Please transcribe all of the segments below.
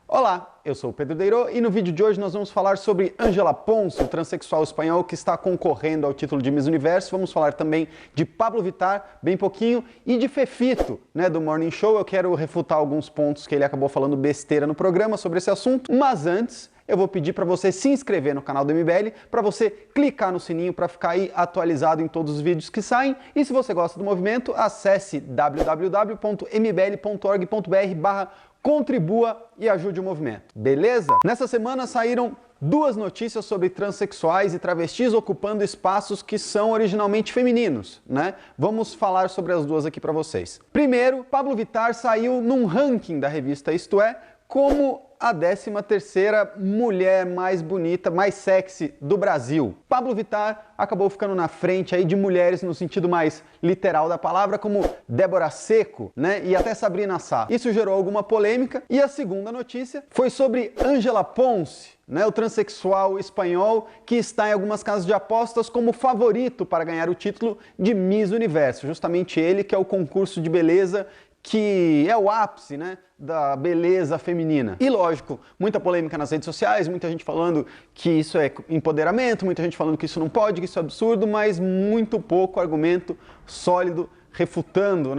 Olá, eu sou o Pedro Deiró e no vídeo de hoje nós vamos falar sobre Ángela Ponce, o transexual espanhol que está concorrendo ao título de Miss Universo. Vamos falar também de Pablo Vittar, bem pouquinho, e de Fefito, do Morning Show. Eu quero refutar alguns pontos que ele acabou falando besteira no programa sobre esse assunto, mas antes eu vou pedir para você se inscrever no canal do MBL, para você clicar no sininho para ficar aí atualizado em todos os vídeos que saem. E se você gosta do movimento, acesse www.mbl.org.br/contribua e ajude o movimento. Beleza? Nessa semana saíram duas notícias sobre transexuais e travestis ocupando espaços que são originalmente femininos, Vamos falar sobre as duas aqui para vocês. Primeiro, Pablo Vittar saiu num ranking da revista Isto É como a 13ª mulher mais bonita, mais sexy do Brasil. Pablo Vittar acabou ficando na frente aí de mulheres no sentido mais literal da palavra, como Débora Seco, e até Sabrina Sato. Isso gerou alguma polêmica. E a segunda notícia foi sobre Ángela Ponce, o transexual espanhol que está em algumas casas de apostas como favorito para ganhar o título de Miss Universo. Justamente ele que é o concurso de beleza que é o ápice, da beleza feminina. E lógico, muita polêmica nas redes sociais, muita gente falando que isso é empoderamento, muita gente falando que isso não pode, que isso é absurdo, mas muito pouco argumento sólido refutando,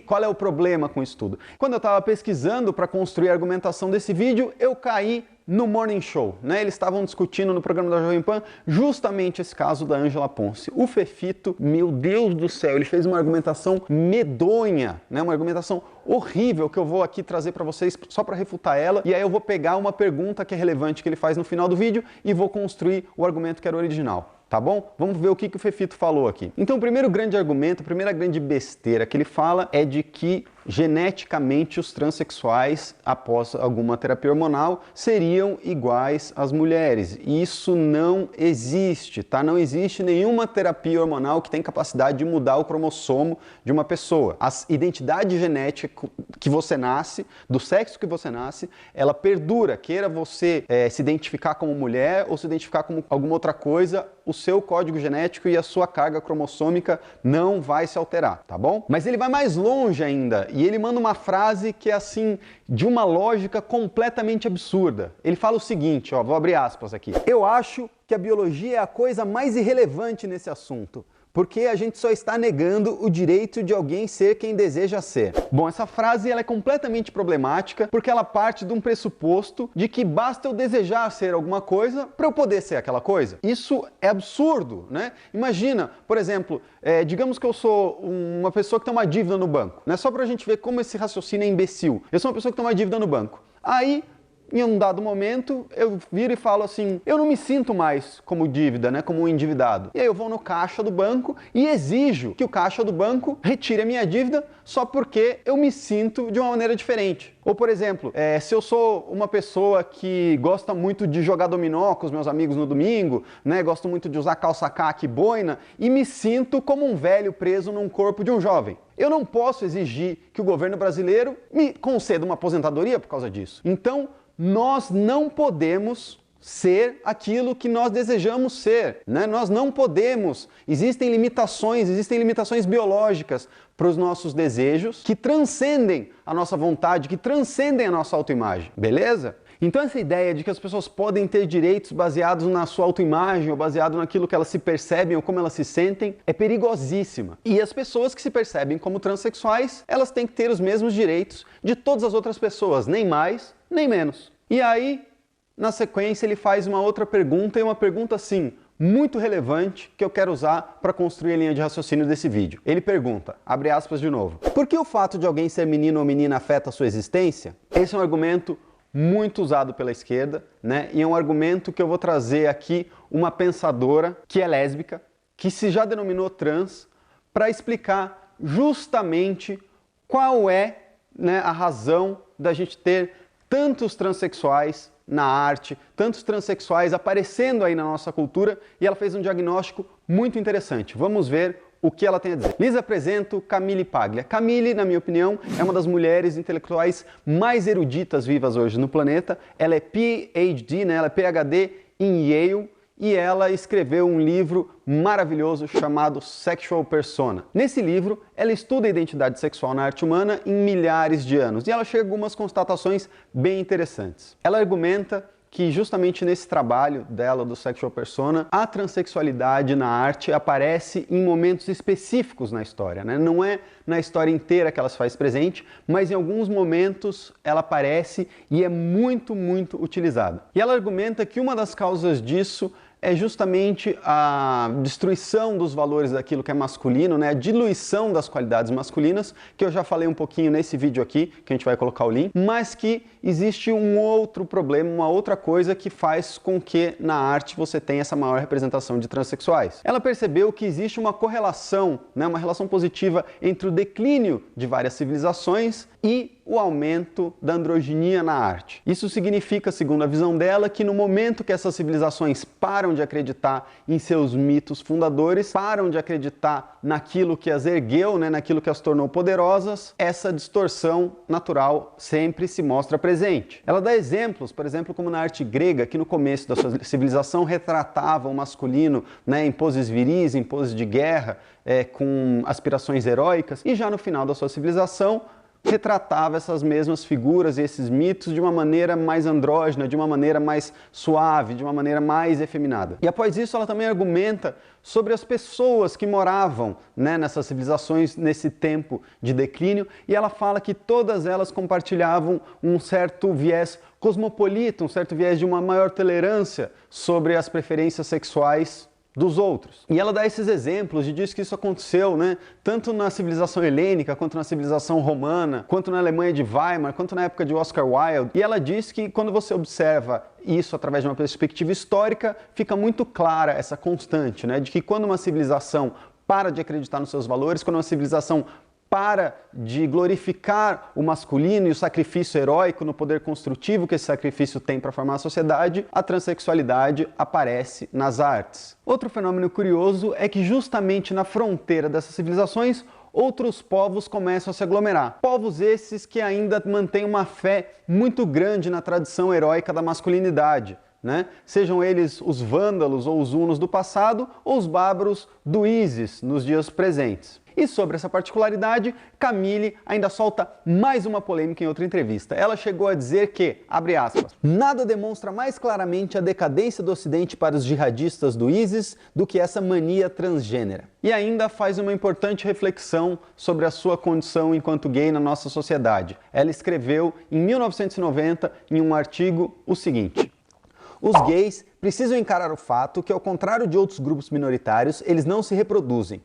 qual é o problema com isso tudo. Quando eu estava pesquisando para construir a argumentação desse vídeo, eu caí no Morning Show, Eles estavam discutindo no programa da Jovem Pan justamente esse caso da Ángela Ponce. O Fefito, meu Deus do céu, ele fez uma argumentação medonha, uma argumentação horrível que eu vou aqui trazer para vocês só para refutar ela, e aí eu vou pegar uma pergunta que é relevante que ele faz no final do vídeo e vou construir o argumento que era o original. Tá bom? Vamos ver o que o Fefito falou aqui. Então, o primeiro grande argumento, a primeira grande besteira que ele fala é de que geneticamente os transexuais, após alguma terapia hormonal, seriam iguais às mulheres. Isso não existe, tá? Não existe nenhuma terapia hormonal que tem capacidade de mudar o cromossomo de uma pessoa. A identidade genética que você nasce, do sexo que você nasce, ela perdura, queira você se identificar como mulher ou se identificar como alguma outra coisa, o seu código genético e a sua carga cromossômica não vai se alterar, tá bom? Mas ele vai mais longe ainda e ele manda uma frase que é assim, de uma lógica completamente absurda. Ele fala o seguinte, vou abrir aspas aqui. Eu acho que a biologia é a coisa mais irrelevante nesse assunto, porque a gente só está negando o direito de alguém ser quem deseja ser. Bom, essa frase ela é completamente problemática porque ela parte de um pressuposto de que basta eu desejar ser alguma coisa para eu poder ser aquela coisa. Isso é absurdo, Imagina, por exemplo, digamos que eu sou uma pessoa que tem uma dívida no banco, Só para a gente ver como esse raciocínio é imbecil. Eu sou uma pessoa que tem uma dívida no banco. Aí, em um dado momento, eu viro e falo assim, eu não me sinto mais como dívida, como um endividado. E aí eu vou no caixa do banco e exijo que o caixa do banco retire a minha dívida só porque eu me sinto de uma maneira diferente. Ou, por exemplo, se eu sou uma pessoa que gosta muito de jogar dominó com os meus amigos no domingo, gosto muito de usar calça caque e boina e me sinto como um velho preso num corpo de um jovem. Eu não posso exigir que o governo brasileiro me conceda uma aposentadoria por causa disso. Então, nós não podemos ser aquilo que nós desejamos ser, Nós não podemos. Existem limitações biológicas para os nossos desejos que transcendem a nossa vontade, que transcendem a nossa autoimagem, beleza? Então essa ideia de que as pessoas podem ter direitos baseados na sua autoimagem ou baseado naquilo que elas se percebem ou como elas se sentem é perigosíssima. E as pessoas que se percebem como transexuais, elas têm que ter os mesmos direitos de todas as outras pessoas, nem mais, nem menos. E aí, na sequência, ele faz uma outra pergunta, e uma pergunta, assim, muito relevante, que eu quero usar para construir a linha de raciocínio desse vídeo. Ele pergunta, abre aspas de novo, por que o fato de alguém ser menino ou menina afeta a sua existência? Esse é um argumento muito usado pela esquerda, E é um argumento que eu vou trazer aqui uma pensadora que é lésbica, que se já denominou trans, para explicar justamente qual é, a razão da gente ter tantos transexuais na arte, tantos transexuais aparecendo aí na nossa cultura, e ela fez um diagnóstico muito interessante. Vamos ver o que ela tem a dizer. Lhes apresento Camille Paglia. Camille, na minha opinião, é uma das mulheres intelectuais mais eruditas vivas hoje no planeta. Ela é PhD, ela é PhD em Yale, e ela escreveu um livro maravilhoso chamado Sexual Persona. Nesse livro, ela estuda a identidade sexual na arte humana em milhares de anos, e ela chega a algumas constatações bem interessantes. Ela argumenta que justamente nesse trabalho dela, do Sexual Persona, a transexualidade na arte aparece em momentos específicos na história, né? Não é na história inteira que ela se faz presente, mas em alguns momentos ela aparece e é muito, muito utilizada. E ela argumenta que uma das causas disso é justamente a destruição dos valores daquilo que é masculino, né? A diluição das qualidades masculinas, que eu já falei um pouquinho nesse vídeo aqui, que a gente vai colocar o link, mas que existe um outro problema, uma outra coisa que faz com que na arte você tenha essa maior representação de transexuais. Ela percebeu que existe uma correlação, né? Uma relação positiva entre o declínio de várias civilizações e o aumento da androginia na arte. Isso significa, segundo a visão dela, que no momento que essas civilizações param de acreditar em seus mitos fundadores, param de acreditar naquilo que as ergueu, né, naquilo que as tornou poderosas, essa distorção natural sempre se mostra presente. Ela dá exemplos, por exemplo, como na arte grega, que no começo da sua civilização retratava o masculino, né, em poses viris, em poses de guerra, com aspirações heróicas, e já no final da sua civilização retratava essas mesmas figuras e esses mitos de uma maneira mais andrógena, de uma maneira mais suave, de uma maneira mais efeminada. E após isso ela também argumenta sobre as pessoas que moravam, né, nessas civilizações nesse tempo de declínio, e ela fala que todas elas compartilhavam um certo viés cosmopolita, um certo viés de uma maior tolerância sobre as preferências sexuais dos outros. E ela dá esses exemplos e diz que isso aconteceu, né, tanto na civilização helênica, quanto na civilização romana, quanto na Alemanha de Weimar, quanto na época de Oscar Wilde. E ela diz que quando você observa isso através de uma perspectiva histórica, fica muito clara essa constante, né, de que quando uma civilização para de acreditar nos seus valores, quando uma civilização para de glorificar o masculino e o sacrifício heróico no poder construtivo que esse sacrifício tem para formar a sociedade, a transexualidade aparece nas artes. Outro fenômeno curioso é que justamente na fronteira dessas civilizações, outros povos começam a se aglomerar. Povos esses que ainda mantêm uma fé muito grande na tradição heróica da masculinidade, né? Sejam eles os vândalos ou os hunos do passado, ou os bárbaros do Ísis nos dias presentes. E sobre essa particularidade, Camille ainda solta mais uma polêmica em outra entrevista. Ela chegou a dizer que, abre aspas, nada demonstra mais claramente a decadência do Ocidente para os jihadistas do ISIS do que essa mania transgênera. E ainda faz uma importante reflexão sobre a sua condição enquanto gay na nossa sociedade. Ela escreveu em 1990, em um artigo, o seguinte: os gays precisam encarar o fato que, ao contrário de outros grupos minoritários, eles não se reproduzem.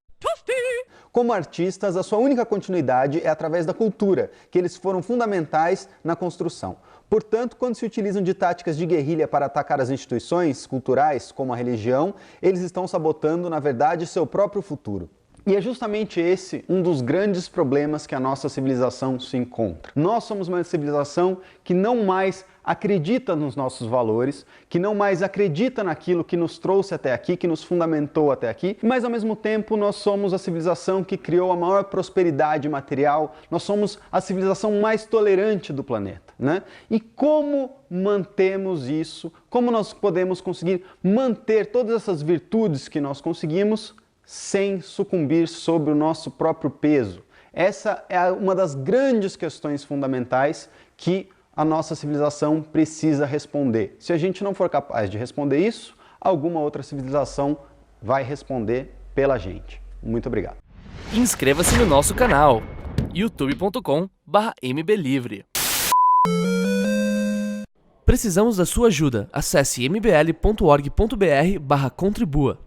Como artistas, a sua única continuidade é através da cultura, que eles foram fundamentais na construção. Portanto, quando se utilizam de táticas de guerrilha para atacar as instituições culturais, como a religião, eles estão sabotando, na verdade, seu próprio futuro. E é justamente esse um dos grandes problemas que a nossa civilização se encontra. Nós somos uma civilização que não mais acredita nos nossos valores, que não mais acredita naquilo que nos trouxe até aqui, que nos fundamentou até aqui, mas ao mesmo tempo nós somos a civilização que criou a maior prosperidade material, nós somos a civilização mais tolerante do planeta, né? E como mantemos isso? Como nós podemos conseguir manter todas essas virtudes que nós conseguimos sem sucumbir sobre o nosso próprio peso? Essa é uma das grandes questões fundamentais que a nossa civilização precisa responder. Se a gente não for capaz de responder isso, alguma outra civilização vai responder pela gente. Muito obrigado. Inscreva-se no nosso canal youtube.com/mblivre. Precisamos da sua ajuda. Acesse mbl.org.br/contribua.